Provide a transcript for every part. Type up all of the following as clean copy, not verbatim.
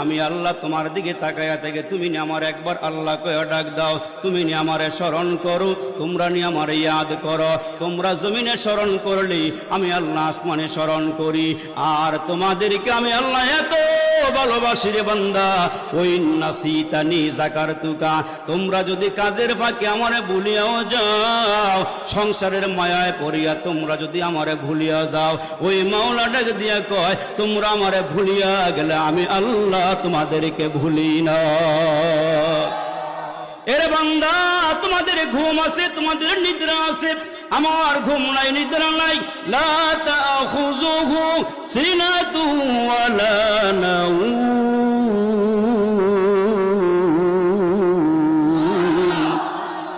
আমি আল্লাহ তোমার দিকে তাকায়া থেকে তুমি নি আমার একবার আল্লাহ কয়ে ডাক দাও, তুমি নি আমারে স্মরণ করো, তোমরা নি আমারে ইয়াদ করো। তোমরা জমিনে স্মরণ করলে আমি আল্লাহ আসমানে স্মরণ করি। আর তোমাদেরকে আমি আল্লাহ এত ভালোবাসি রে বান্দা, ওই নাসিতানি যাকারতুকা, তোমরা যদি কাজের ফাঁকে আমারে ভুলিয়াও যাও, সংসারের মায়ায় পড়িয়া তোমরা যদি আমারে ভুলিয়া যাও, ওই মাওলা ডাক দিয়া কয় তোমরা আমারে ভুলিয়া গেলে আমি আল্লাহ তোমাদেরকে ভুলি না। এর বান্দা, তোমাদের ঘুম আছে, তোমাদের নিদ্রা আছে, আমার ঘুম নাই, নিদ্রা নাই। লা তাখুযুহু সিনাতু ওয়ালা নাওম,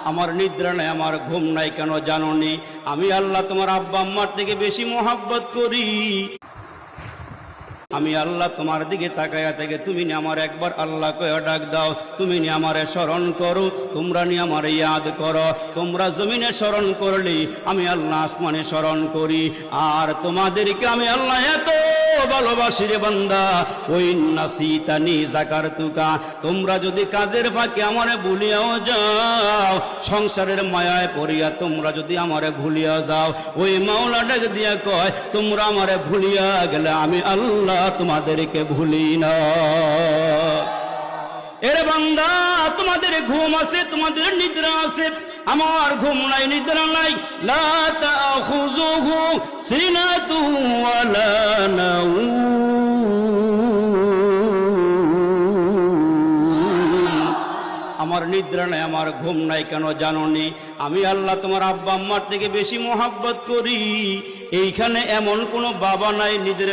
আমার নিদ্রা নাই, আমার ঘুম নাই। কেন জানো নি? আমি আল্লাহ তোমার আব্বা আম্মার থেকে বেশি মোহাব্বত করি। আমি আল্লাহ তোমার দিকে তাকায়া থেকে তুমি নি আমার একবার আল্লাহ কয়ে ডাক দাও, তুমি নি আমারে স্মরণ করো, তোমরা নি আমারে ইয়াদ করো। তোমরা জমিনে স্মরণ করলে আমি আল্লাহ আসমানে স্মরণ করি। আর তোমাদেরকে আমি আল্লাহ এত ভালোবাসি রে বান্দা, ওই নাসিতানি যাকারতুকা, তোমরা যদি কাজের ফাঁকে আমারে ভুলিয়াও যাও, সংসারের মায়ায় পড়িয়া তোমরা যদি আমারে ভুলিয়া যাও, ওই মাওলা ডাক দিয়া কয় তোমরা আমারে ভুলিয়া গেলে আমি আল্লাহ তোমাদেরকে ভুলি না। এর বান্দা, তোমাদের ঘুম আছে, তোমাদের নিদ্রা আছে, আমার ঘুম নাই, নিদ্রা নাই। লা তাখুযুহু সিনাতু ওয়ালা নাওম, আমার নিদ্রা নাই, আমার ঘুম নাই। কেন জানো নি? আমি আল্লাহ তোমার আব্বা আম্মার থেকে বেশি মোহাব্বত করি। এইখানে এমন কোনো বাবা নাই নিজের